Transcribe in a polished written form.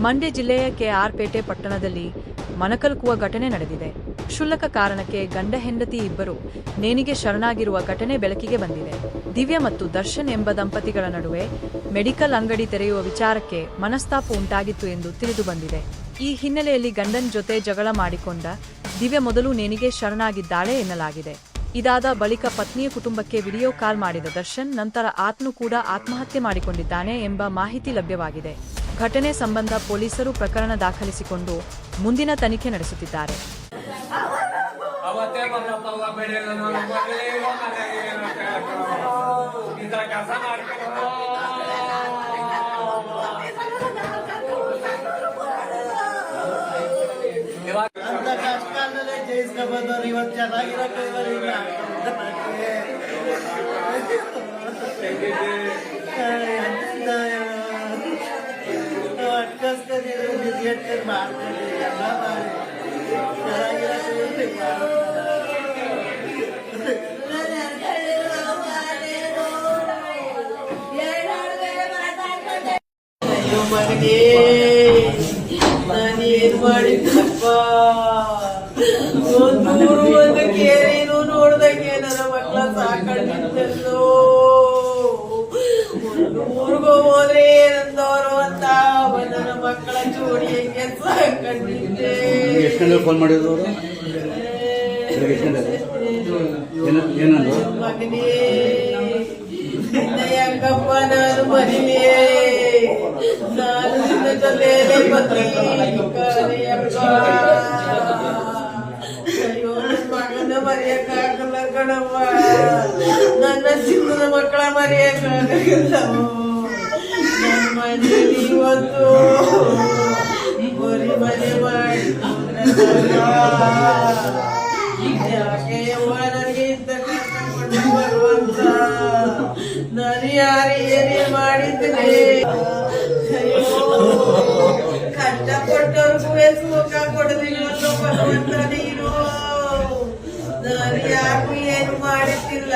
ಮಂಡ್ಯ ಜಿಲ್ಲೆಯ ಕೆ.ಆರ್.ಪೇಟೆ ಪಟ್ಟಣದಲ್ಲಿ ಮನಕಲುಕುವ ಘಟನೆ ನಡೆದಿದೆ. ಕ್ಷುಲ್ಲಕ ಕಾರಣಕ್ಕೆ ಗಂಡ ಹೆಂಡತಿ ಇಬ್ಬರು ನೇಣಿಗೆ ಶರಣಾಗಿರುವ ಘಟನೆ ಬೆಳಕಿಗೆ ಬಂದಿದೆ. ದಿವ್ಯ ಮತ್ತು ದರ್ಶನ್ ಎಂಬ ದಂಪತಿಗಳ ನಡುವೆ ಮೆಡಿಕಲ್ ಅಂಗಡಿ ತೆರೆಯುವ ವಿಚಾರಕ್ಕೆ ಮನಸ್ತಾಪ ಉಂಟಾಗಿತ್ತು ಎಂದು ತಿಳಿದು ಬಂದಿದೆ. ಈ ಹಿನ್ನೆಲೆಯಲ್ಲಿ ಗಂಡನ ಜೊತೆ ಜಗಳ ಮಾಡಿಕೊಂಡ ದಿವ್ಯ ಮೊದಲು ನೇಣಿಗೆ ಶರಣಾಗಿದ್ದಾಳೆ ಎನ್ನಲಾಗಿದೆ. ಇದಾದ ಬಳಿಕ ಪತ್ನಿಯ ಕುಟುಂಬಕ್ಕೆ ವಿಡಿಯೋ ಕಾಲ್ ಮಾಡಿದ ದರ್ಶನ್ ನಂತರ ಆತನು ಕೂಡ ಆತ್ಮಹತ್ಯೆ ಮಾಡಿಕೊಂಡಿದ್ದಾನೆ ಎಂಬ ಮಾಹಿತಿ ಲಭ್ಯವಾಗಿದೆ. ಘಟನೆ ಸಂಬಂಧ ಪೊಲೀಸರು ಪ್ರಕರಣ ದಾಖಲಿಸಿಕೊಂಡು ಮುಂದಿನ ತನಿಖೆ ನಡೆಸುತ್ತಿದ್ದಾರೆ. ಮಗನೇ ನಾನೇನ್ ಮಾಡಿದ್ದಪ್ಪ, ಒಂದು ಕೇರಿನೂ ನೋಡ್ದಂಗೆ ನನ್ನ ಮಕ್ಕಳ ಸಾಕೊಂಡಿದ್ದಲ್ಲೋ. ಊರ್ಗೋ ಹೋದ್ರೆ ಏನಂದವರು ಅಂತ ನನ್ನ ಮಕ್ಕಳ ಜೋಡಿ ಹೆಂಗೆ ಸಾಕೊಂಡಿದ್ದೆ. ಫೋನ್ ಮಾಡಿದ್ರು ಮಗನೇ ಹೆಂಗಪ್ಪ ನಾನು ಮರಿಲೇ, ನಾನು ನಿನ್ನ ಜೊತೆಯಲ್ಲಿ ಅಯ್ಯೋ ಮಗನ ಮರೆಯಕ್ಕಾಗಲ್ಲ ಕಣವ್ವ, ನನ್ನ ಚಿನ್ನದ ಮಕ್ಕಳ ಮರೆಯಕ್ಕಾಗಲ್ಲ. ನನ್ನ ಮನೆಯಲ್ಲಿ ಇವತ್ತು ಬರಿ ಮನೆ ಮಾಡಿ ಯಾಕೆ ಅವ್ವ ನನಗೆ ಇಂತ ಕರ್ಕೊಂಡು ಬರುವಂತ, ನಾನು ಯಾರು ಏನೇ ಮಾಡಿದ್ದೇನೆ. ಕಷ್ಟಪಟ್ಟವ್ರಿಗೂ ಸುಖ ಕೊಡದಿಲ್ಲ ಭಗವಂತ ನೀನು, ನಾನು ಯಾರು ಏನು ಮಾಡುತ್ತಿಲ್ಲ.